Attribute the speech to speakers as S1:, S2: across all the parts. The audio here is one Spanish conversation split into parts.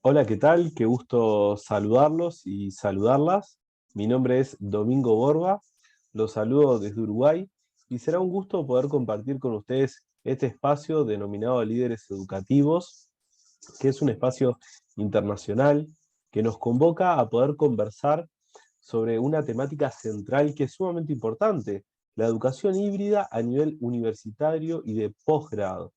S1: Hola, ¿qué tal? Qué gusto saludarlos y saludarlas. Mi nombre es Domingo Borba, los saludo desde Uruguay y será un gusto poder compartir con ustedes este espacio denominado Líderes Educativos, que es un espacio internacional que nos convoca a poder conversar sobre una temática central que es sumamente importante, la educación híbrida a nivel universitario y de posgrado.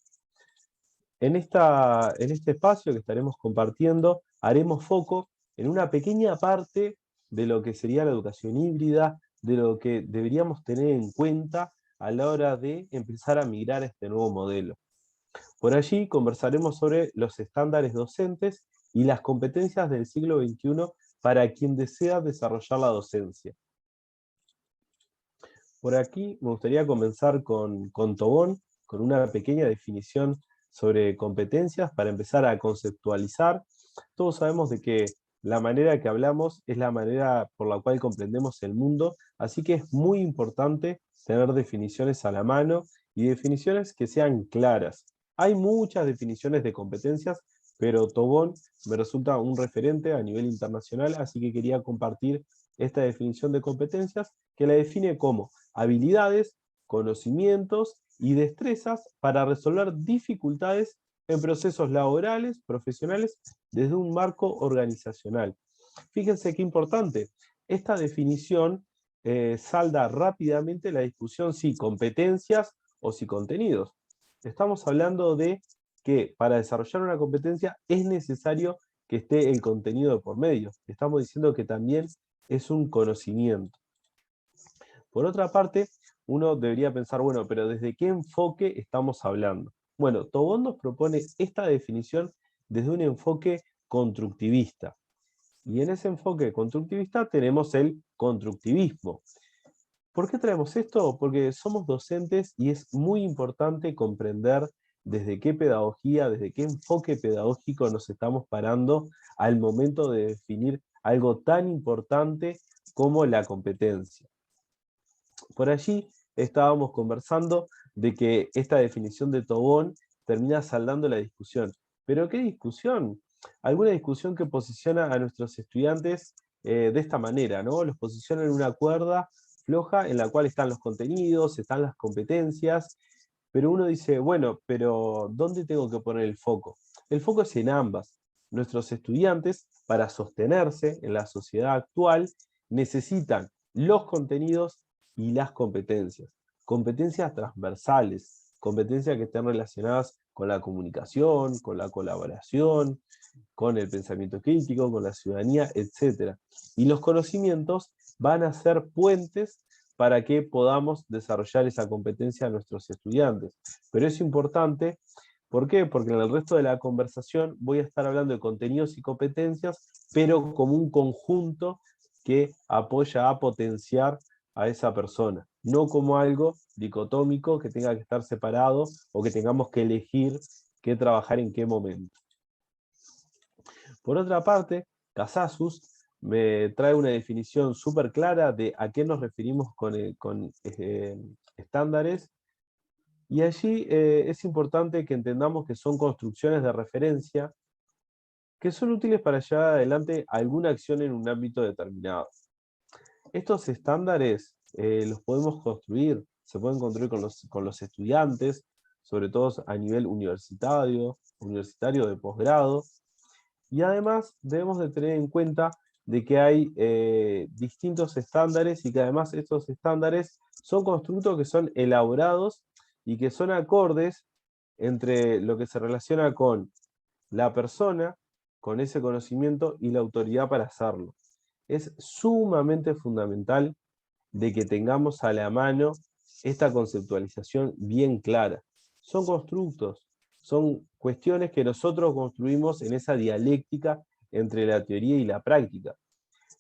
S1: En este espacio que estaremos compartiendo, haremos foco en una pequeña parte de lo que sería la educación híbrida, de lo que deberíamos tener en cuenta a la hora de empezar a migrar a este nuevo modelo. Por allí conversaremos sobre los estándares docentes y las competencias del siglo XXI para quien desea desarrollar la docencia. Por aquí me gustaría comenzar con Tobón, con una pequeña definición sobre competencias para empezar a conceptualizar. Todos sabemos de que la manera que hablamos es la manera por la cual comprendemos el mundo, así que es muy importante tener definiciones a la mano y definiciones que sean claras. Hay muchas definiciones de competencias, pero Tobón me resulta un referente a nivel internacional, así que quería compartir esta definición de competencias que la define como habilidades, conocimientos y destrezas para resolver dificultades en procesos laborales, profesionales, desde un marco organizacional. Fíjense qué importante, esta definición salda rápidamente la discusión si competencias o si contenidos. Estamos hablando de que para desarrollar una competencia es necesario que esté el contenido de por medio. Estamos diciendo que también es un conocimiento. Por otra parte, uno debería pensar, bueno, pero ¿desde qué enfoque estamos hablando? Bueno, Tobón nos propone esta definición desde un enfoque constructivista. Y en ese enfoque constructivista tenemos el constructivismo. ¿Por qué traemos esto? Porque somos docentes y es muy importante comprender desde qué pedagogía, desde qué enfoque pedagógico nos estamos parando al momento de definir algo tan importante como la competencia. Por allí estábamos conversando de que esta definición de Tobón termina saldando la discusión. ¿Pero qué discusión? Alguna discusión que posiciona a nuestros estudiantes de esta manera, ¿no? Los posiciona en una cuerda floja en la cual están los contenidos, están las competencias, pero uno dice, bueno, pero ¿dónde tengo que poner el foco? El foco es en ambas. Nuestros estudiantes, para sostenerse en la sociedad actual, necesitan los contenidos y las competencias. Competencias transversales, competencias que estén relacionadas con la comunicación, con la colaboración, con el pensamiento crítico, con la ciudadanía, etc. Y los conocimientos van a ser puentes para que podamos desarrollar esa competencia a nuestros estudiantes. Pero es importante, ¿por qué? Porque en el resto de la conversación voy a estar hablando de contenidos y competencias, pero como un conjunto que apoya a potenciar a esa persona, no como algo dicotómico que tenga que estar separado o que tengamos que elegir qué trabajar en qué momento. Por otra parte, Casasus me trae una definición súper clara de a qué nos referimos con estándares, y allí es importante que entendamos que son construcciones de referencia que son útiles para llevar adelante alguna acción en un ámbito determinado. Estos estándares los podemos construir, se pueden construir con los estudiantes, sobre todo a nivel universitario de posgrado, y además debemos de tener en cuenta de que hay distintos estándares y que además estos estándares son constructos que son elaborados y que son acordes entre lo que se relaciona con la persona, con ese conocimiento y la autoridad para hacerlo. Es sumamente fundamental de que tengamos a la mano esta conceptualización bien clara. Son constructos, son cuestiones que nosotros construimos en esa dialéctica entre la teoría y la práctica.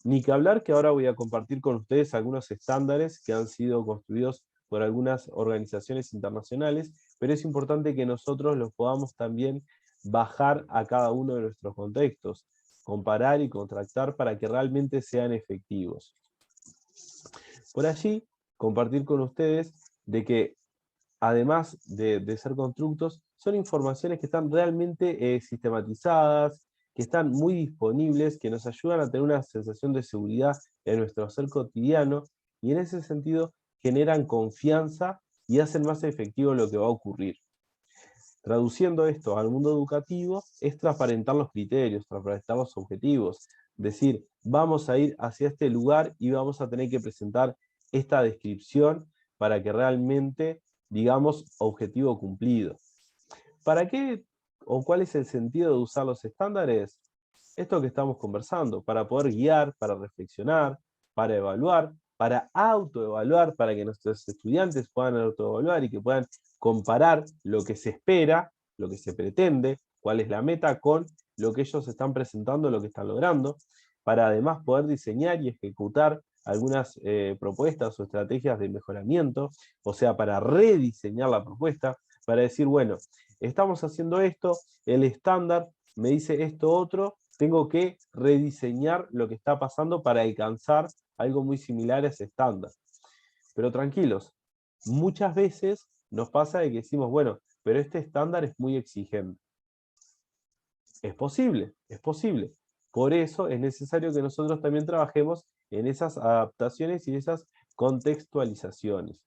S1: Ni que hablar que ahora voy a compartir con ustedes algunos estándares que han sido construidos por algunas organizaciones internacionales, pero es importante que nosotros los podamos también bajar a cada uno de nuestros contextos, comparar y contrastar para que realmente sean efectivos. Por allí, compartir con ustedes de que, además de ser constructos, son informaciones que están realmente sistematizadas, que están muy disponibles, que nos ayudan a tener una sensación de seguridad en nuestro hacer cotidiano, y en ese sentido generan confianza y hacen más efectivo lo que va a ocurrir. Traduciendo esto al mundo educativo, es transparentar los criterios, transparentar los objetivos, decir, vamos a ir hacia este lugar y vamos a tener que presentar esta descripción para que realmente digamos objetivo cumplido. ¿Para qué o cuál es el sentido de usar los estándares? Esto que estamos conversando, para poder guiar, para reflexionar, para evaluar, para autoevaluar, para que nuestros estudiantes puedan autoevaluar y que puedan comparar lo que se espera, lo que se pretende, cuál es la meta con lo que ellos están presentando, lo que están logrando, para además poder diseñar y ejecutar algunas propuestas o estrategias de mejoramiento, o sea, para rediseñar la propuesta, para decir, bueno, estamos haciendo esto, el estándar me dice esto otro, tengo que rediseñar lo que está pasando para alcanzar algo muy similar a ese estándar. Pero tranquilos, muchas veces nos pasa de que decimos, bueno, pero este estándar es muy exigente. Es posible, es posible. Por eso es necesario que nosotros también trabajemos en esas adaptaciones y esas contextualizaciones.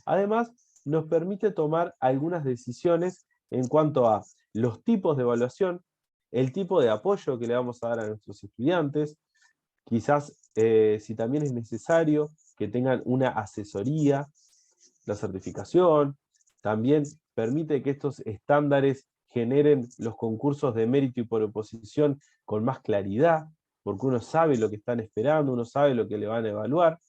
S1: Además, nos permite tomar algunas decisiones en cuanto a los tipos de evaluación, el tipo de apoyo que le vamos a dar a nuestros estudiantes, quizás si también es necesario que tengan una asesoría, la certificación, también permite que estos estándares generen los concursos de mérito y por oposición con más claridad, porque uno sabe lo que están esperando, uno sabe lo que le van a evaluar,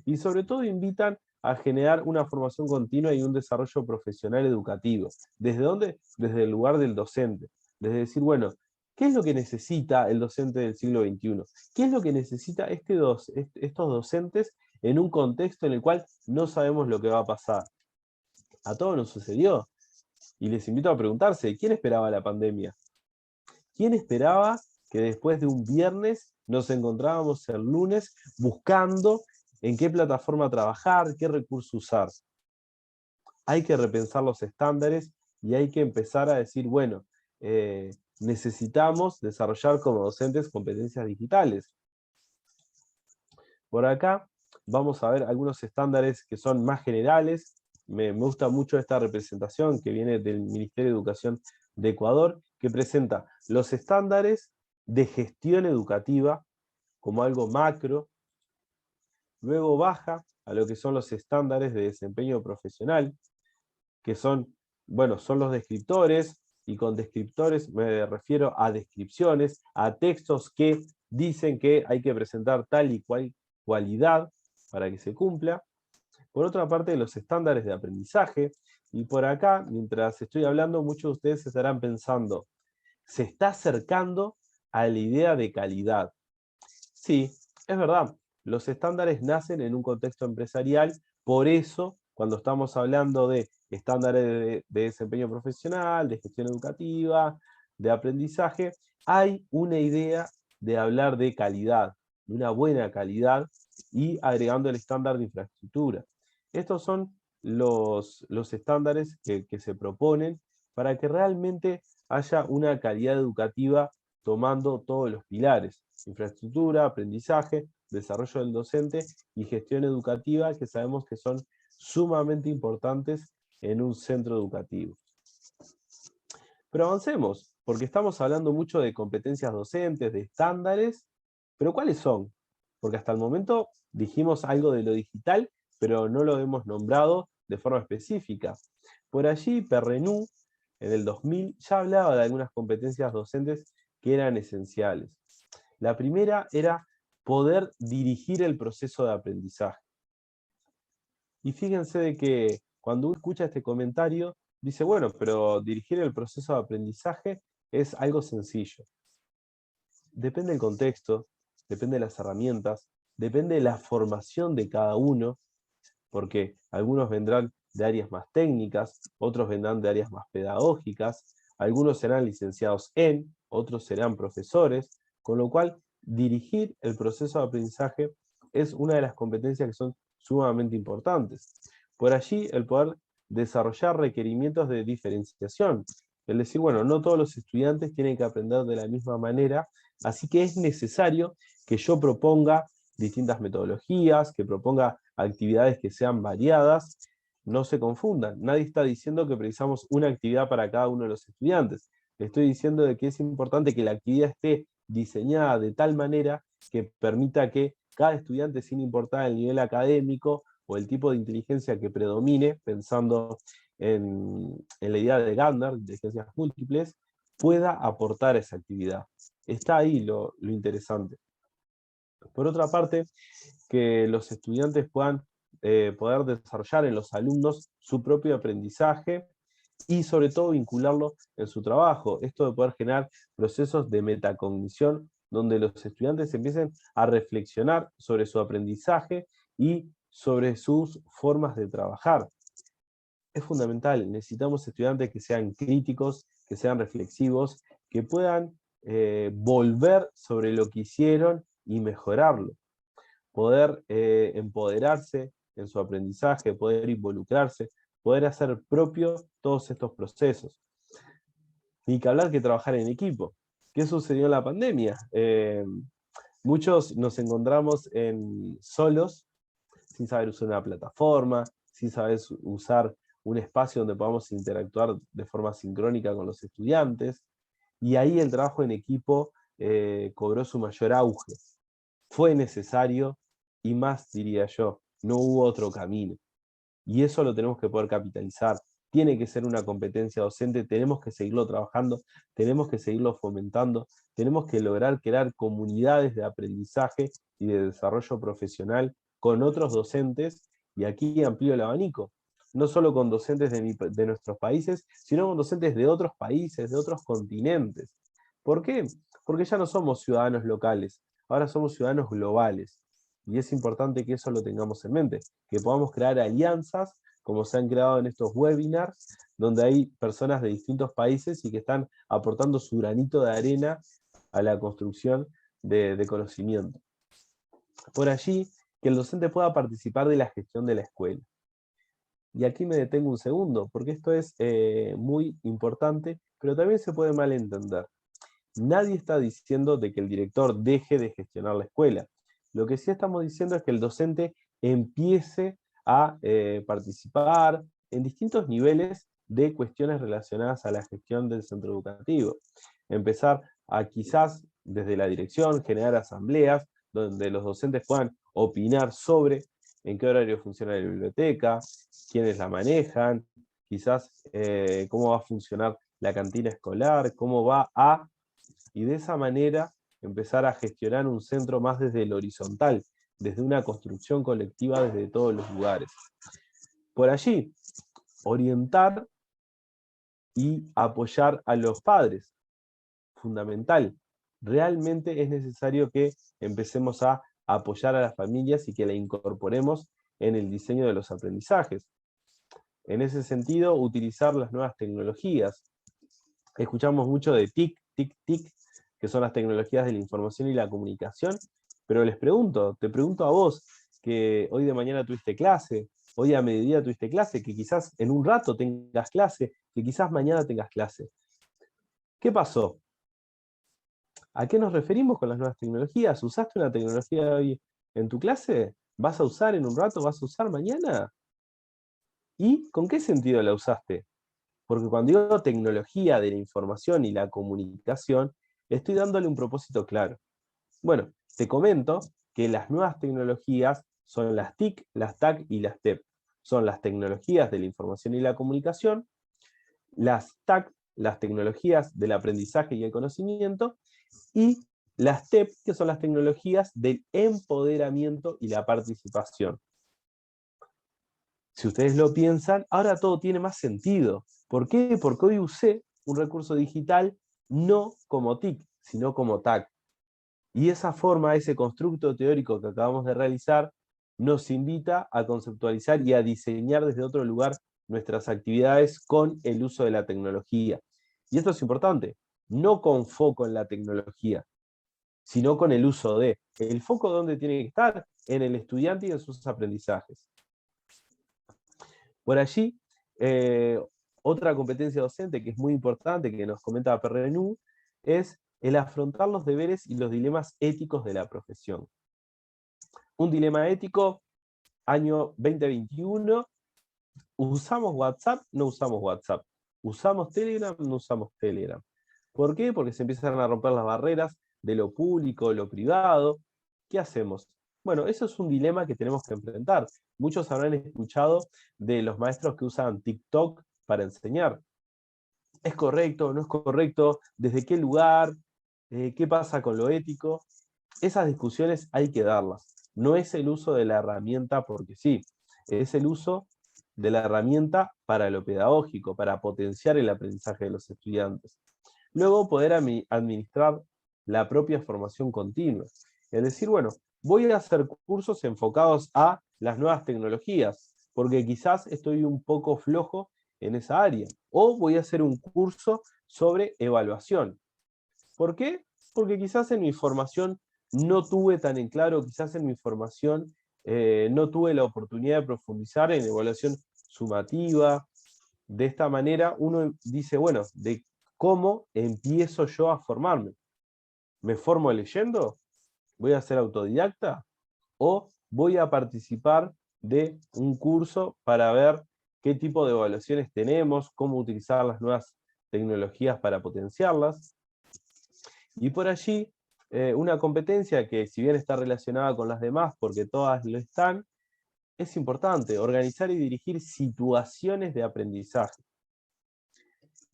S1: y sobre todo invitan a generar una formación continua y un desarrollo profesional educativo. ¿Desde dónde? Desde el lugar del docente. Desde decir, bueno, ¿qué es lo que necesita el docente del siglo XXI? ¿Qué es lo que necesita estos docentes en un contexto en el cual no sabemos lo que va a pasar? A todos nos sucedió. Y les invito a preguntarse, ¿quién esperaba la pandemia? ¿Quién esperaba que después de un viernes nos encontrábamos el lunes buscando en qué plataforma trabajar, qué recurso usar? Hay que repensar los estándares y hay que empezar a decir, bueno, necesitamos desarrollar como docentes competencias digitales. Por acá vamos a ver algunos estándares que son más generales. Me gusta mucho esta representación que viene del Ministerio de Educación de Ecuador, que presenta los estándares de gestión educativa como algo macro, luego baja a lo que son los estándares de desempeño profesional, que son, bueno, son los descriptores, y con descriptores me refiero a descripciones, a textos que dicen que hay que presentar tal y cual cualidad para que se cumpla. Por otra parte, los estándares de aprendizaje, y por acá, mientras estoy hablando, muchos de ustedes estarán pensando, se está acercando a la idea de calidad. Sí, es verdad, los estándares nacen en un contexto empresarial, por eso, cuando estamos hablando de estándares de desempeño profesional, de gestión educativa, de aprendizaje, hay una idea de hablar de calidad, de una buena calidad, y agregando el estándar de infraestructura. Estos son los estándares que se proponen para que realmente haya una calidad educativa tomando todos los pilares: infraestructura, aprendizaje, desarrollo del docente y gestión educativa, que sabemos que son sumamente importantes en un centro educativo. Pero avancemos, porque estamos hablando mucho de competencias docentes, de estándares, pero ¿cuáles son? Porque hasta el momento dijimos algo de lo digital, pero no lo hemos nombrado de forma específica. Por allí, Perrenú, en el 2000, ya hablaba de algunas competencias docentes que eran esenciales. La primera era poder dirigir el proceso de aprendizaje. Y fíjense de que cuando uno escucha este comentario, dice, bueno, pero dirigir el proceso de aprendizaje es algo sencillo. Depende del contexto, depende de las herramientas, depende de la formación de cada uno, porque algunos vendrán de áreas más técnicas, otros vendrán de áreas más pedagógicas, algunos serán licenciados en, otros serán profesores, con lo cual dirigir el proceso de aprendizaje es una de las competencias que son sumamente importantes. Por allí el poder desarrollar requerimientos de diferenciación, El decir, bueno, no todos los estudiantes tienen que aprender de la misma manera, así que es necesario que yo proponga distintas metodologías, que proponga actividades que sean variadas. No se confundan, nadie está diciendo que precisamos una actividad para cada uno de los estudiantes. Estoy diciendo de que es importante que la actividad esté diseñada de tal manera que permita que cada estudiante, sin importar el nivel académico o el tipo de inteligencia que predomine, pensando en la idea de Gardner, inteligencias múltiples, pueda aportar esa actividad. Está ahí lo interesante. Por otra parte, que los estudiantes puedan poder desarrollar en los alumnos su propio aprendizaje y sobre todo vincularlo en su trabajo. Esto de poder generar procesos de metacognición donde los estudiantes empiecen a reflexionar sobre su aprendizaje y sobre sus formas de trabajar. Es fundamental, necesitamos estudiantes que sean críticos, que sean reflexivos, que puedan volver sobre lo que hicieron y mejorarlo. Poder empoderarse en su aprendizaje, poder involucrarse, poder hacer propio todos estos procesos. Ni que hablar que trabajar en equipo. ¿Qué sucedió en la pandemia? Muchos nos encontramos solos, sin saber usar una plataforma, sin saber usar un espacio donde podamos interactuar de forma sincrónica con los estudiantes, y ahí el trabajo en equipo cobró su mayor auge. Fue necesario, y más diría yo, no hubo otro camino. Y eso lo tenemos que poder capitalizar. Tiene que ser una competencia docente, tenemos que seguirlo trabajando, tenemos que seguirlo fomentando, tenemos que lograr crear comunidades de aprendizaje y de desarrollo profesional con otros docentes, y aquí amplío el abanico, no solo con docentes de nuestros países, sino con docentes de otros países, de otros continentes. ¿Por qué? Porque ya no somos ciudadanos locales, ahora somos ciudadanos globales. Y es importante que eso lo tengamos en mente, que podamos crear alianzas, como se han creado en estos webinars, donde hay personas de distintos países y que están aportando su granito de arena a la construcción de conocimiento. Por allí, que el docente pueda participar de la gestión de la escuela. Y aquí me detengo un segundo, porque esto es muy importante, pero también se puede malentender. Nadie está diciendo de que el director deje de gestionar la escuela. Lo que sí estamos diciendo es que el docente empiece a participar en distintos niveles de cuestiones relacionadas a la gestión del centro educativo. Empezar a quizás desde la dirección generar asambleas donde los docentes puedan opinar sobre en qué horario funciona la biblioteca, quiénes la manejan, quizás cómo va a funcionar la cantina escolar, cómo va a... Y de esa manera empezar a gestionar un centro más desde el horizontal, desde una construcción colectiva desde todos los lugares. Por allí, orientar y apoyar a los padres, fundamental. Realmente es necesario que empecemos a apoyar a las familias y que la incorporemos en el diseño de los aprendizajes. En ese sentido, utilizar las nuevas tecnologías. Escuchamos mucho de TIC, TIC, TIC, que son las tecnologías de la información y la comunicación, pero te pregunto a vos, que hoy de mañana tuviste clase, hoy a mediodía tuviste clase, que quizás en un rato tengas clase, que quizás mañana tengas clase. ¿Qué pasó? ¿A qué nos referimos con las nuevas tecnologías? ¿Usaste una tecnología hoy en tu clase? ¿Vas a usar en un rato? ¿Vas a usar mañana? ¿Y con qué sentido la usaste? Porque cuando digo tecnología de la información y la comunicación, estoy dándole un propósito claro. Bueno, te comento que las nuevas tecnologías son las TIC, las TAC y las TEP. Son las tecnologías de la información y la comunicación, las TAC, las tecnologías del aprendizaje y el conocimiento, y las TEP, que son las tecnologías del empoderamiento y la participación. Si ustedes lo piensan, ahora todo tiene más sentido. ¿Por qué? Porque hoy usé un recurso digital no como TIC, sino como TAC. Y esa forma, ese constructo teórico que acabamos de realizar, nos invita a conceptualizar y a diseñar desde otro lugar nuestras actividades con el uso de la tecnología. Y esto es importante, no con foco en la tecnología, sino con el uso de. ¿El foco dónde tiene que estar? En el estudiante y en sus aprendizajes. Por allí, Otra competencia docente que es muy importante, que nos comenta Perrenú, es el afrontar los deberes y los dilemas éticos de la profesión. Un dilema ético, año 2021, ¿usamos WhatsApp? No usamos WhatsApp. ¿Usamos Telegram? No usamos Telegram. ¿Por qué? Porque se empiezan a romper las barreras de lo público, lo privado. ¿Qué hacemos? Bueno, eso es un dilema que tenemos que enfrentar. Muchos habrán escuchado de los maestros que usan TikTok para enseñar. ¿Es correcto? ¿No es correcto? ¿Desde qué lugar? ¿Qué pasa con lo ético? Esas discusiones hay que darlas. No es el uso de la herramienta porque sí, es el uso de la herramienta para lo pedagógico, para potenciar el aprendizaje de los estudiantes. Luego poder administrar la propia formación continua. Es decir, bueno, voy a hacer cursos enfocados a las nuevas tecnologías, porque quizás estoy un poco flojo en esa área. O voy a hacer un curso sobre evaluación. ¿Por qué? Porque quizás en mi formación no tuve tan en claro, quizás en mi formación no tuve la oportunidad de profundizar en evaluación sumativa. De esta manera uno dice, bueno, de cómo empiezo yo a formarme. ¿Me formo leyendo? ¿Voy a ser autodidacta? ¿O voy a participar de un curso para ver qué tipo de evaluaciones tenemos, cómo utilizar las nuevas tecnologías para potenciarlas? Y por allí, una competencia que si bien está relacionada con las demás, porque todas lo están, es importante, organizar y dirigir situaciones de aprendizaje.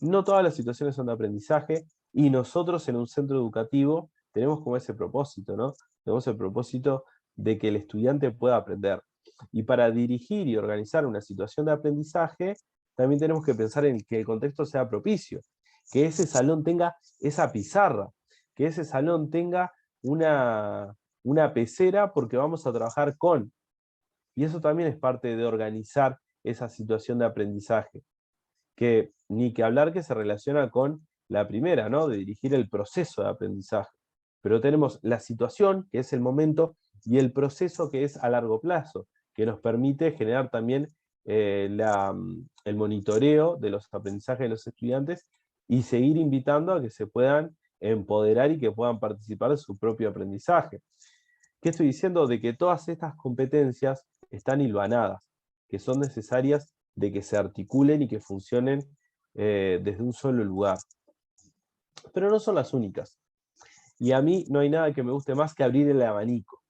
S1: No todas las situaciones son de aprendizaje, y nosotros en un centro educativo tenemos como ese propósito, ¿no? Tenemos el propósito de que el estudiante pueda aprender. Y para dirigir y organizar una situación de aprendizaje, también tenemos que pensar en que el contexto sea propicio, que ese salón tenga esa pizarra, que ese salón tenga una pecera porque vamos a trabajar con. Y eso también es parte de organizar esa situación de aprendizaje, que ni que hablar que se relaciona con la primera, ¿no? De dirigir el proceso de aprendizaje. Pero tenemos la situación, que es el momento, y el proceso, que es a largo plazo, que nos permite generar también el monitoreo de los aprendizajes de los estudiantes y seguir invitando a que se puedan empoderar y que puedan participar de su propio aprendizaje. ¿Qué estoy diciendo? De que todas estas competencias están hilvanadas, que son necesarias de que se articulen y que funcionen desde un solo lugar. Pero no son las únicas. Y a mí no hay nada que me guste más que abrir el abanico.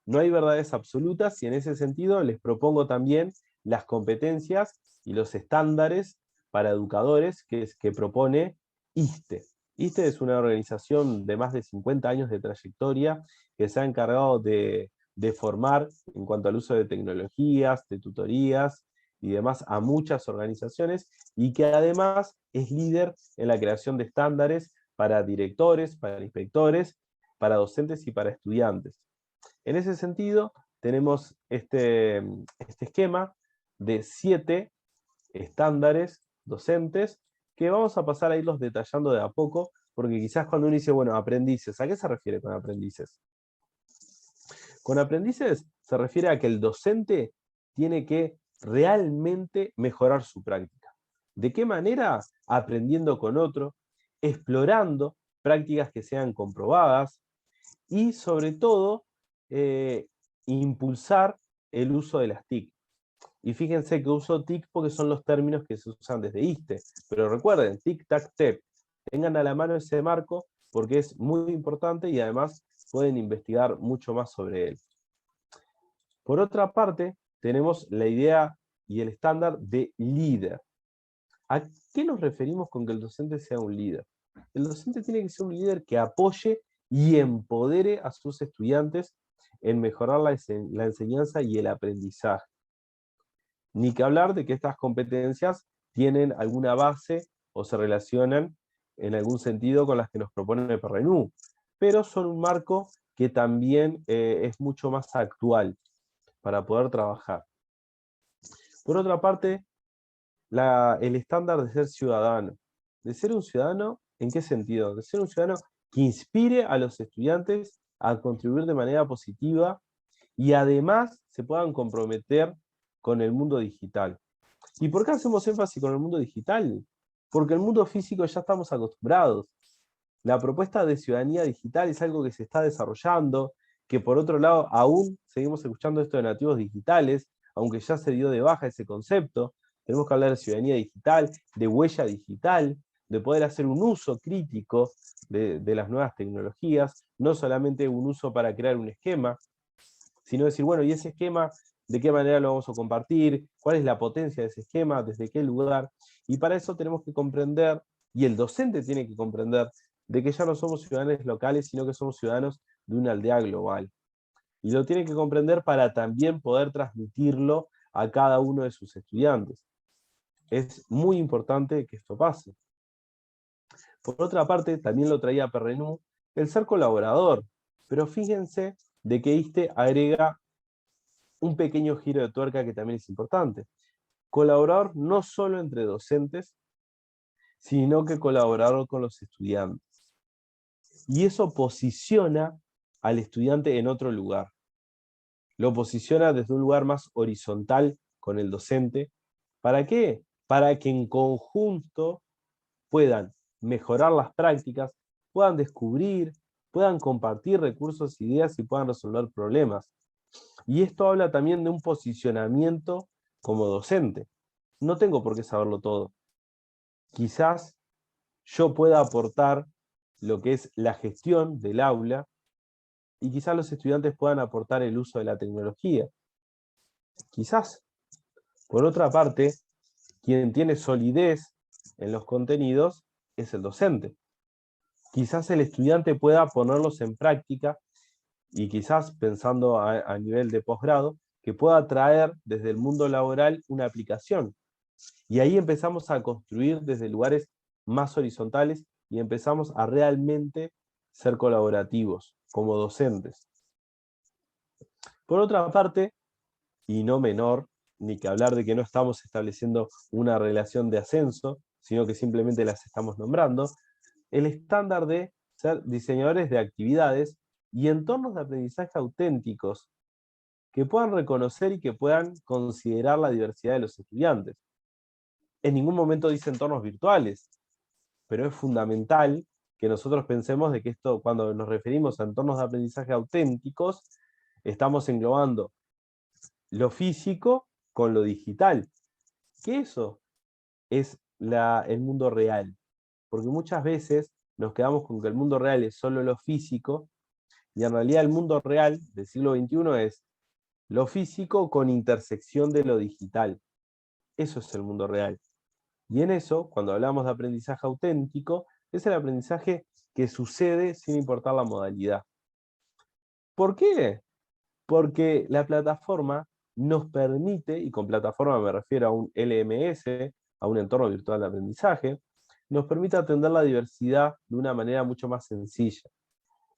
S1: No hay verdades absolutas, y en ese sentido les propongo también las competencias y los estándares para educadores que propone ISTE. ISTE es una organización de más de 50 años de trayectoria que se ha encargado de formar en cuanto al uso de tecnologías, de tutorías y demás a muchas organizaciones, y que además es líder en la creación de estándares para directores, para inspectores, para docentes y para estudiantes. En ese sentido, tenemos este esquema de 7 estándares docentes que vamos a pasar a irlos detallando de a poco, porque quizás cuando uno dice, bueno, aprendices, ¿a qué se refiere con aprendices? Con aprendices se refiere a que el docente tiene que realmente mejorar su práctica. ¿De qué manera? Aprendiendo con otro, explorando prácticas que sean comprobadas y sobre todo impulsar el uso de las TIC. Y fíjense que uso TIC porque son los términos que se usan desde ISTE, pero recuerden, TIC, TAC, TEC. Tengan a la mano ese marco porque es muy importante y además pueden investigar mucho más sobre él. Por otra parte, tenemos la idea y el estándar de líder. ¿A qué nos referimos con que el docente sea un líder? El docente tiene que ser un líder que apoye y empodere a sus estudiantes en mejorar la enseñanza y el aprendizaje. Ni que hablar de que estas competencias tienen alguna base o se relacionan en algún sentido con las que nos propone el PRNU, pero son un marco que también es mucho más actual para poder trabajar. Por otra parte, el estándar de ser ciudadano. ¿De ser un ciudadano en qué sentido? De ser un ciudadano que inspire a los estudiantes a contribuir de manera positiva y además se puedan comprometer con el mundo digital. ¿Y por qué hacemos énfasis con el mundo digital? Porque el mundo físico ya estamos acostumbrados. La propuesta de ciudadanía digital es algo que se está desarrollando, que por otro lado aún seguimos escuchando esto de nativos digitales, aunque ya se dio de baja ese concepto. Tenemos que hablar de ciudadanía digital, de huella digital, de poder hacer un uso crítico de las nuevas tecnologías, no solamente un uso para crear un esquema, sino decir, bueno, ¿y ese esquema de qué manera lo vamos a compartir? ¿Cuál es la potencia de ese esquema? ¿Desde qué lugar? Y para eso tenemos que comprender, y el docente tiene que comprender, de que ya no somos ciudadanos locales, sino que somos ciudadanos de una aldea global. Y lo tiene que comprender para también poder transmitirlo a cada uno de sus estudiantes. Es muy importante que esto pase. Por otra parte, también lo traía Perrenú, el ser colaborador. Pero fíjense de que ISTE agrega un pequeño giro de tuerca que también es importante. Colaborador no solo entre docentes, sino que colaborador con los estudiantes. Y eso posiciona al estudiante en otro lugar. Lo posiciona desde un lugar más horizontal con el docente. ¿Para qué? Para que en conjunto puedan mejorar las prácticas, puedan descubrir, puedan compartir recursos, ideas y puedan resolver problemas. Y esto habla también de un posicionamiento como docente. No tengo por qué saberlo todo. Quizás yo pueda aportar lo que es la gestión del aula y quizás los estudiantes puedan aportar el uso de la tecnología. Quizás. Por otra parte, quien tiene solidez en los contenidos es el docente. Quizás el estudiante pueda ponerlos en práctica y quizás pensando a nivel de posgrado, que pueda traer desde el mundo laboral una aplicación. Y ahí empezamos a construir desde lugares más horizontales y empezamos a realmente ser colaborativos como docentes. Por otra parte, y no menor, ni que hablar de que no estamos estableciendo una relación de ascenso, sino que simplemente las estamos nombrando, el estándar de ser diseñadores de actividades y entornos de aprendizaje auténticos que puedan reconocer y que puedan considerar la diversidad de los estudiantes. En ningún momento dice entornos virtuales, pero es fundamental que nosotros pensemos de que esto, cuando nos referimos a entornos de aprendizaje auténticos, estamos englobando lo físico con lo digital, que eso es el mundo real, porque muchas veces nos quedamos con que el mundo real es solo lo físico, y en realidad el mundo real del siglo XXI es lo físico con intersección de lo digital. Eso es el mundo real. Y en eso, cuando hablamos de aprendizaje auténtico, es el aprendizaje que sucede sin importar la modalidad. ¿Por qué? Porque la plataforma nos permite, y con plataforma me refiero a un LMS, a un entorno virtual de aprendizaje, nos permite atender la diversidad de una manera mucho más sencilla.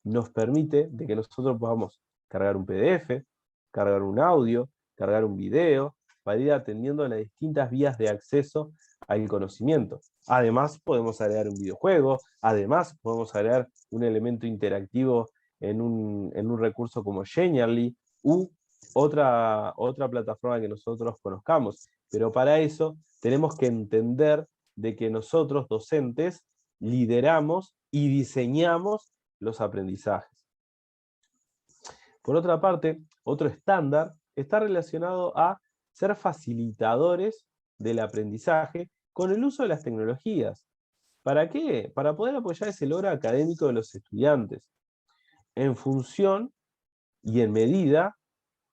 S1: Nos permite de que nosotros podamos cargar un PDF, cargar un audio, cargar un video, para ir atendiendo las distintas vías de acceso al conocimiento. Además, podemos agregar un videojuego, además podemos agregar un elemento interactivo en un recurso como Genially, u otra plataforma que nosotros conozcamos. Pero para eso tenemos que entender de que nosotros, docentes, lideramos y diseñamos los aprendizajes. Por otra parte, otro estándar está relacionado a ser facilitadores del aprendizaje con el uso de las tecnologías. ¿Para qué? Para poder apoyar ese logro académico de los estudiantes, en función y en medida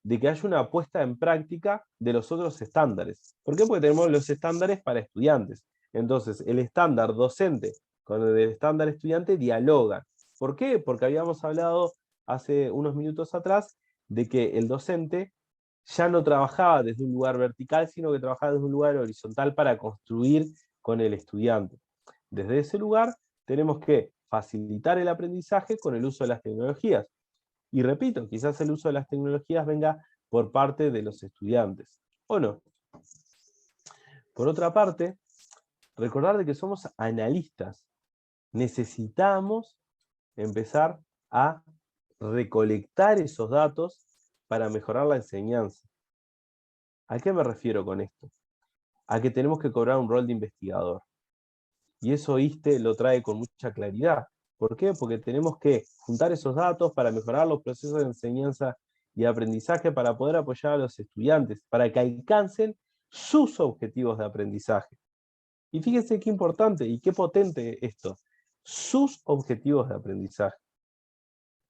S1: de que haya una puesta en práctica de los otros estándares. ¿Por qué? Porque tenemos los estándares para estudiantes. Entonces, el estándar docente con el estándar estudiante dialogan. ¿Por qué? Porque habíamos hablado hace unos minutos atrás de que el docente ya no trabajaba desde un lugar vertical, sino que trabajaba desde un lugar horizontal para construir con el estudiante. Desde ese lugar tenemos que facilitar el aprendizaje con el uso de las tecnologías. Y repito, quizás el uso de las tecnologías venga por parte de los estudiantes, ¿o no? Por otra parte, recordar de que somos analistas. Necesitamos empezar a recolectar esos datos para mejorar la enseñanza. ¿A qué me refiero con esto? a que tenemos que cobrar un rol de investigador. Y eso ISTE lo trae con mucha claridad. ¿Por qué? Porque tenemos que juntar esos datos para mejorar los procesos de enseñanza y aprendizaje, para poder apoyar a los estudiantes, para que alcancen sus objetivos de aprendizaje. Y fíjense qué importante y qué potente esto. Sus objetivos de aprendizaje.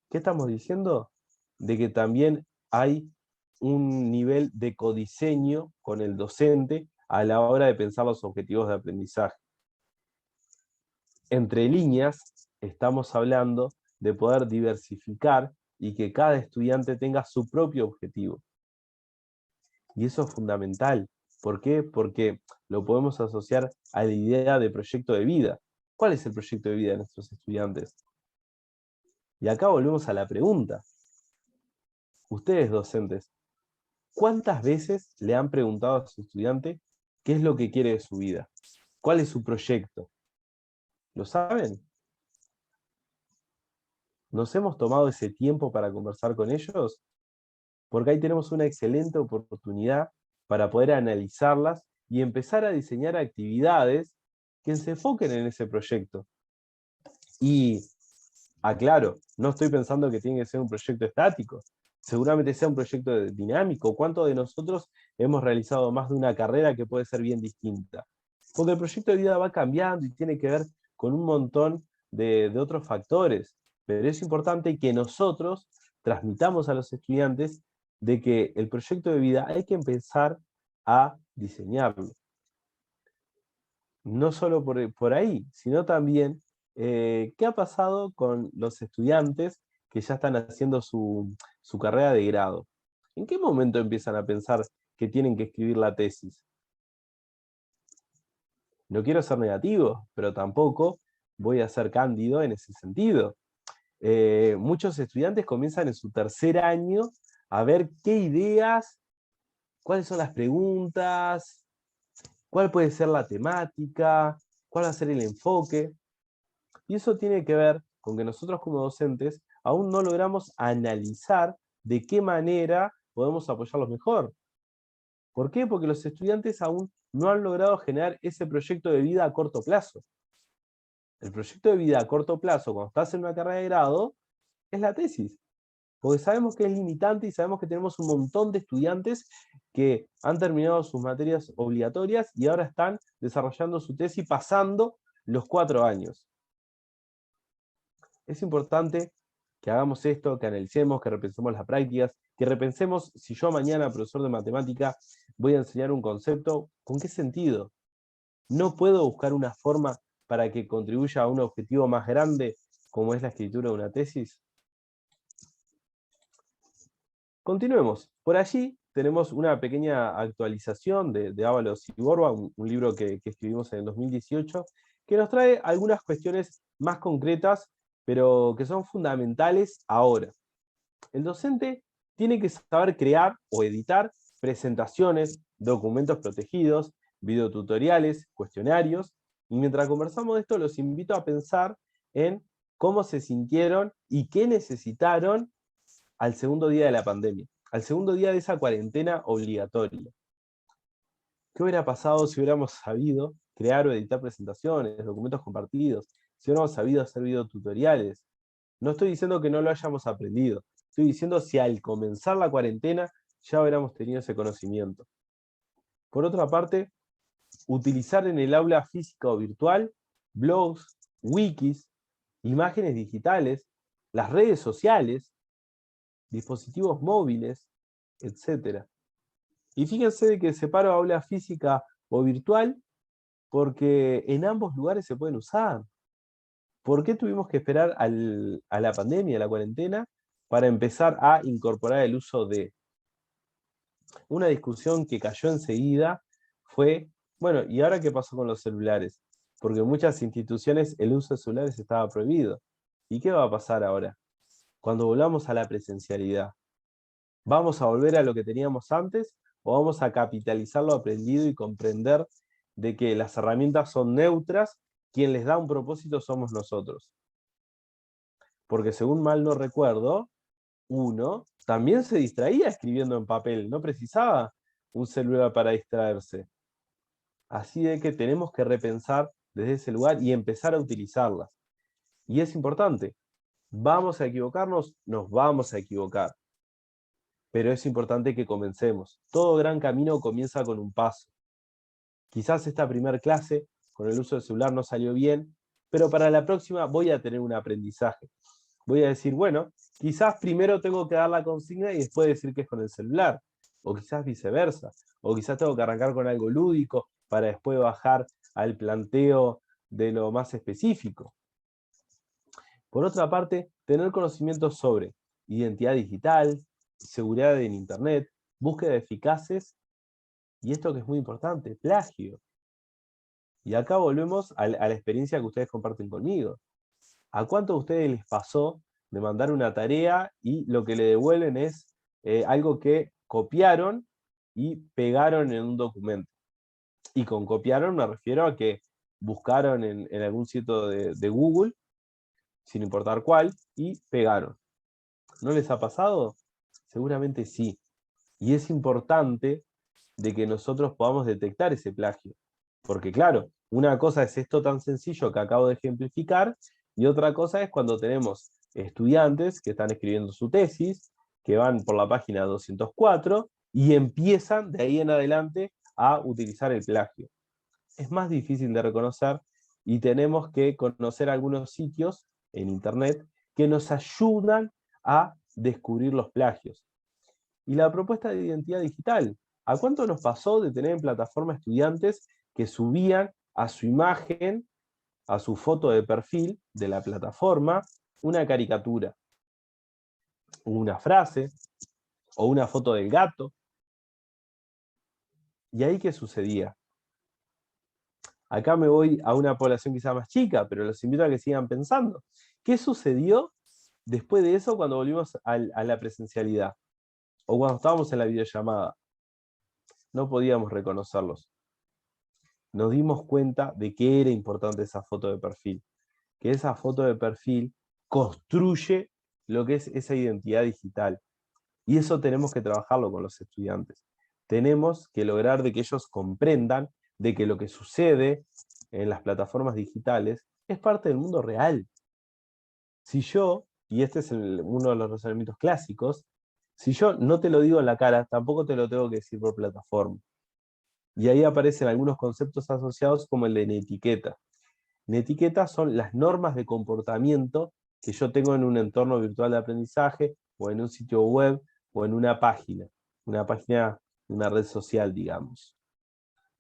S1: ¿Qué estamos diciendo? De que también hay un nivel de codiseño con el docente a la hora de pensar los objetivos de aprendizaje. Entre líneas, estamos hablando de poder diversificar y que cada estudiante tenga su propio objetivo. Y eso es fundamental. ¿Por qué? Porque lo podemos asociar a la idea de proyecto de vida. ¿Cuál es el proyecto de vida de nuestros estudiantes? Y acá volvemos a la pregunta. Ustedes, docentes, ¿cuántas veces le han preguntado a su estudiante qué es lo que quiere de su vida? ¿Cuál es su proyecto? ¿Lo saben? ¿Nos hemos tomado ese tiempo para conversar con ellos? Porque ahí tenemos una excelente oportunidad para poder analizarlas y empezar a diseñar actividades que se enfoquen en ese proyecto. Y aclaro, no estoy pensando que tiene que ser un proyecto estático, seguramente sea un proyecto dinámico. ¿Cuántos de nosotros hemos realizado más de una carrera que puede ser bien distinta? Porque el proyecto de vida va cambiando y tiene que ver con un montón de otros factores, pero es importante que nosotros transmitamos a los estudiantes de que el proyecto de vida hay que empezar a diseñarlo. No solo por ahí, sino también qué ha pasado con los estudiantes que ya están haciendo su carrera de grado. ¿En qué momento empiezan a pensar que tienen que escribir la tesis? No quiero ser negativo, pero tampoco voy a ser cándido en ese sentido. Muchos estudiantes comienzan en su tercer año a ver qué ideas, cuáles son las preguntas, cuál puede ser la temática, cuál va a ser el enfoque. Y eso tiene que ver con que nosotros como docentes aún no logramos analizar de qué manera podemos apoyarlos mejor. ¿Por qué? Porque los estudiantes aún no han logrado generar ese proyecto de vida a corto plazo. El proyecto de vida a corto plazo, cuando estás en una carrera de grado, es la tesis. Porque sabemos que es limitante y sabemos que tenemos un montón de estudiantes que han terminado sus materias obligatorias y ahora están desarrollando su tesis pasando los 4 años. Es importante que hagamos esto, que analicemos, que repensemos las prácticas, que repensemos si yo mañana, profesor de matemática, voy a enseñar un concepto, ¿con qué sentido? ¿No puedo buscar una forma para que contribuya a un objetivo más grande, como es la escritura de una tesis? Continuemos. Por allí tenemos una pequeña actualización de Ábalos y Borba, un libro que escribimos en el 2018, que nos trae algunas cuestiones más concretas, pero que son fundamentales ahora. El docente tiene que saber crear o editar presentaciones, documentos protegidos, videotutoriales, cuestionarios, y mientras conversamos de esto los invito a pensar en cómo se sintieron y qué necesitaron al segundo día de la pandemia, al segundo día de esa cuarentena obligatoria. ¿Qué hubiera pasado si hubiéramos sabido crear o editar presentaciones, documentos compartidos, si hubiéramos sabido hacer videotutoriales? No estoy diciendo que no lo hayamos aprendido, estoy diciendo si al comenzar la cuarentena ya hubiéramos tenido ese conocimiento. Por otra parte, utilizar en el aula física o virtual blogs, wikis, imágenes digitales, las redes sociales, dispositivos móviles, etc. Y fíjense de que separo aula física o virtual porque en ambos lugares se pueden usar. ¿Por qué tuvimos que esperar a la pandemia, a la cuarentena, para empezar a incorporar el uso de? Una discusión que cayó enseguida fue, bueno, ¿y ahora qué pasó con los celulares? Porque en muchas instituciones el uso de celulares estaba prohibido. ¿Y qué va a pasar ahora? Cuando volvamos a la presencialidad, ¿vamos a volver a lo que teníamos antes o vamos a capitalizar lo aprendido y comprender de que las herramientas son neutras, quien les da un propósito somos nosotros? Porque según mal no recuerdo, uno también se distraía escribiendo en papel, no precisaba un celular para distraerse. Así de que tenemos que repensar desde ese lugar y empezar a utilizarlas. Y es importante, ¿vamos a equivocarnos? Nos vamos a equivocar. Pero es importante que comencemos. Todo gran camino comienza con un paso. Quizás esta primera clase con el uso del celular no salió bien, pero para la próxima voy a tener un aprendizaje. Voy a decir, bueno, quizás primero tengo que dar la consigna y después decir que es con el celular, o quizás viceversa, o quizás tengo que arrancar con algo lúdico para después bajar al planteo de lo más específico. Por otra parte, tener conocimientos sobre identidad digital, seguridad en Internet, búsqueda eficaces, y esto que es muy importante, plagio. Y acá volvemos a la experiencia que ustedes comparten conmigo. ¿A cuántos de ustedes les pasó de mandar una tarea y lo que le devuelven es algo que copiaron y pegaron en un documento? Y con copiaron me refiero a que buscaron en algún sitio de Google, sin importar cuál, y pegaron. ¿No les ha pasado? Seguramente sí. Y es importante de que nosotros podamos detectar ese plagio. Porque claro, una cosa es esto tan sencillo que acabo de ejemplificar, y otra cosa es cuando tenemos estudiantes que están escribiendo su tesis, que van por la página 204, y empiezan de ahí en adelante a utilizar el plagio. Es más difícil de reconocer y tenemos que conocer algunos sitios en Internet que nos ayudan a descubrir los plagios. Y la propuesta de identidad digital. ¿A cuánto nos pasó de tener en plataforma estudiantes que subían a su imagen, a su foto de perfil de la plataforma, una caricatura, una frase o una foto del gato? ¿Y ahí qué sucedía? Acá me voy a una población quizá más chica, pero los invito a que sigan pensando. ¿Qué sucedió después de eso cuando volvimos a la presencialidad? O cuando estábamos en la videollamada. No podíamos reconocerlos. Nos dimos cuenta de que era importante esa foto de perfil, que esa foto de perfil construye lo que es esa identidad digital. Y eso tenemos que trabajarlo con los estudiantes. Tenemos que lograr de que ellos comprendan de que lo que sucede en las plataformas digitales es parte del mundo real. Si yo, y este es uno de los razonamientos clásicos, si yo no te lo digo en la cara, tampoco te lo tengo que decir por plataforma. Y ahí aparecen algunos conceptos asociados como el de netiqueta. Netiquetas son las normas de comportamiento que yo tengo en un entorno virtual de aprendizaje, o en un sitio web, o en una página, una red social, digamos.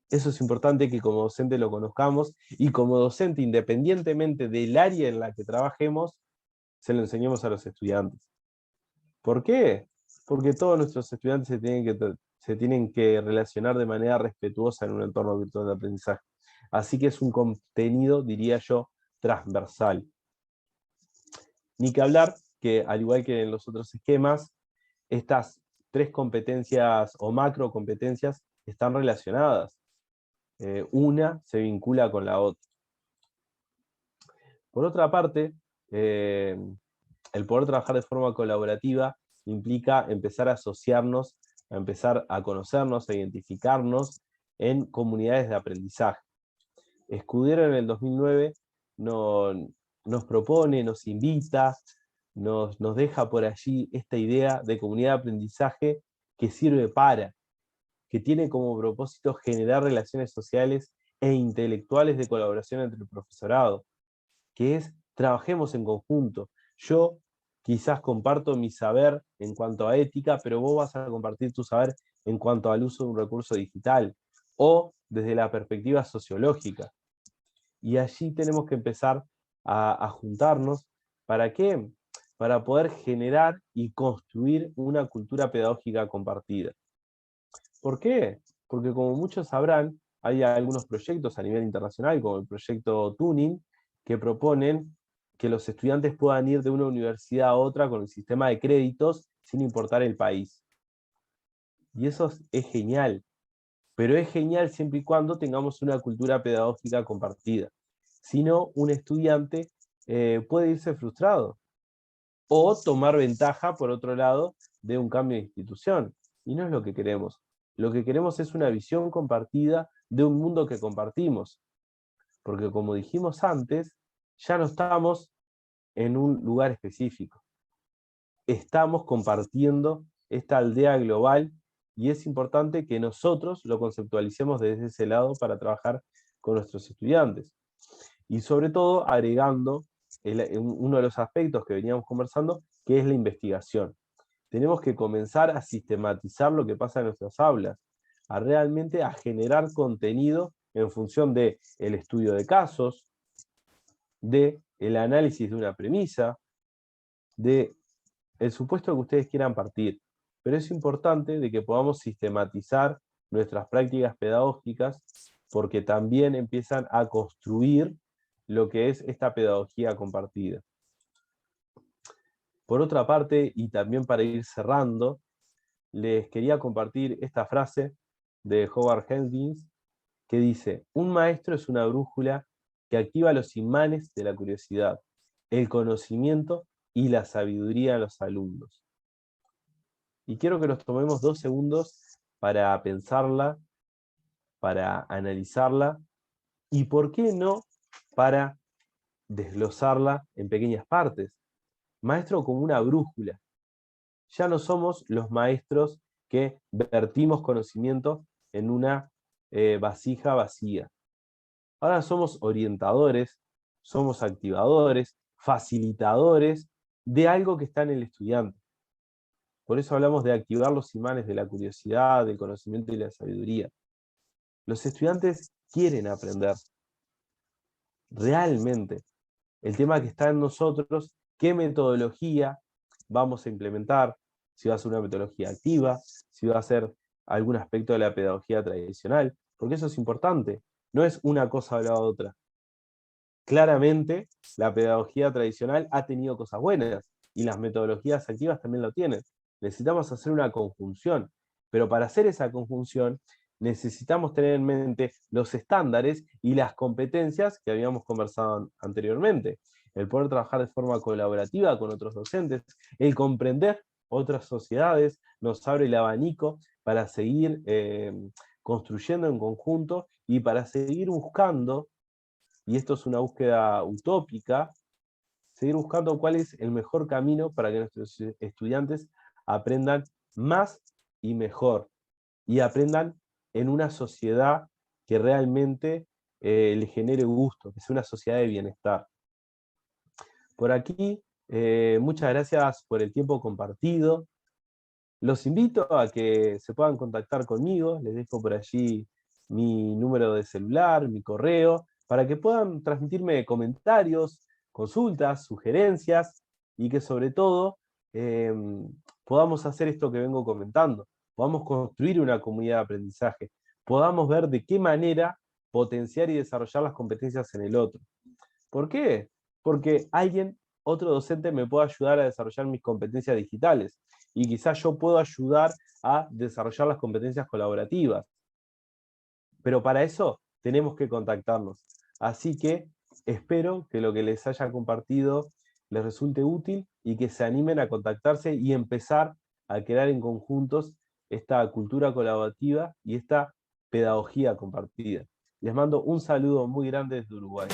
S1: Eso es importante que como docente lo conozcamos, y como docente, independientemente del área en la que trabajemos, se lo enseñemos a los estudiantes. ¿Por qué? Porque todos nuestros estudiantes se tienen que relacionar de manera respetuosa en un entorno virtual de aprendizaje. Así que es un contenido, diría yo, transversal. Ni que hablar que, al igual que en los otros esquemas, estas tres competencias o macro competencias están relacionadas. Una se vincula con la otra. Por otra parte, el poder trabajar de forma colaborativa implica empezar a asociarnos, a empezar a conocernos, a identificarnos en comunidades de aprendizaje. Escudero en el 2009 nos propone, nos invita, nos deja por allí esta idea de comunidad de aprendizaje que sirve para, que tiene como propósito generar relaciones sociales e intelectuales de colaboración entre el profesorado, que es trabajemos en conjunto. Yo quizás comparto mi saber en cuanto a ética, pero vos vas a compartir tu saber en cuanto al uso de un recurso digital, o desde la perspectiva sociológica. Y allí tenemos que empezar a juntarnos. ¿Para qué? Para poder generar y construir una cultura pedagógica compartida. ¿Por qué? Porque como muchos sabrán, hay algunos proyectos a nivel internacional, como el proyecto Tuning, que proponen que los estudiantes puedan ir de una universidad a otra con el sistema de créditos sin importar el país. Y eso es genial, pero es genial siempre y cuando tengamos una cultura pedagógica compartida. Si no, un estudiante puede irse frustrado o tomar ventaja, por otro lado, de un cambio de institución. Y no es lo que queremos. Lo que queremos es una visión compartida de un mundo que compartimos. Porque como dijimos antes, ya no estamos en un lugar específico. Estamos compartiendo esta aldea global y es importante que nosotros lo conceptualicemos desde ese lado para trabajar con nuestros estudiantes. Y sobre todo agregando uno de los aspectos que veníamos conversando, que es la investigación. Tenemos que comenzar a sistematizar lo que pasa en nuestras aulas, a realmente a generar contenido en función del estudio de casos, del análisis de una premisa, del supuesto que ustedes quieran partir. Pero es importante de que podamos sistematizar nuestras prácticas pedagógicas porque también empiezan a construir lo que es esta pedagogía compartida. Por otra parte, y también para ir cerrando, les quería compartir esta frase de Howard Hastings que dice: un maestro es una brújula que activa los imanes de la curiosidad, el conocimiento y la sabiduría de los alumnos. Y quiero que nos tomemos 2 segundos para pensarla, para analizarla, y por qué no para desglosarla en pequeñas partes. Maestro como una brújula. Ya no somos los maestros que vertimos conocimiento en una vasija vacía. Ahora somos orientadores, somos activadores, facilitadores de algo que está en el estudiante. Por eso hablamos de activar los imanes de la curiosidad, del conocimiento y la sabiduría. Los estudiantes quieren aprender, realmente. El tema que está en nosotros, qué metodología vamos a implementar, si va a ser una metodología activa, si va a ser algún aspecto de la pedagogía tradicional, porque eso es importante, no es una cosa o la otra. Claramente, la pedagogía tradicional ha tenido cosas buenas, y las metodologías activas también lo tienen. Necesitamos hacer una conjunción, pero para hacer esa conjunción necesitamos tener en mente los estándares y las competencias que habíamos conversado anteriormente. El poder trabajar de forma colaborativa con otros docentes, el comprender otras sociedades, nos abre el abanico para seguir construyendo en conjunto y para seguir buscando, y esto es una búsqueda utópica, seguir buscando cuál es el mejor camino para que nuestros estudiantes aprendan más y mejor, y aprendan en una sociedad que realmente le genere gusto, que sea una sociedad de bienestar. Por aquí, muchas gracias por el tiempo compartido. Los invito a que se puedan contactar conmigo, les dejo por allí mi número de celular, mi correo, para que puedan transmitirme comentarios, consultas, sugerencias, y que sobre todo podamos hacer esto que vengo comentando, podamos construir una comunidad de aprendizaje, podamos ver de qué manera potenciar y desarrollar las competencias en el otro. ¿Por qué? Porque otro docente me puede ayudar a desarrollar mis competencias digitales, y quizás yo puedo ayudar a desarrollar las competencias colaborativas. Pero para eso tenemos que contactarnos. Así que espero que lo que les haya compartido les resulte útil y que se animen a contactarse y empezar a crear en conjuntos esta cultura colaborativa y esta pedagogía compartida. Les mando un saludo muy grande desde Uruguay.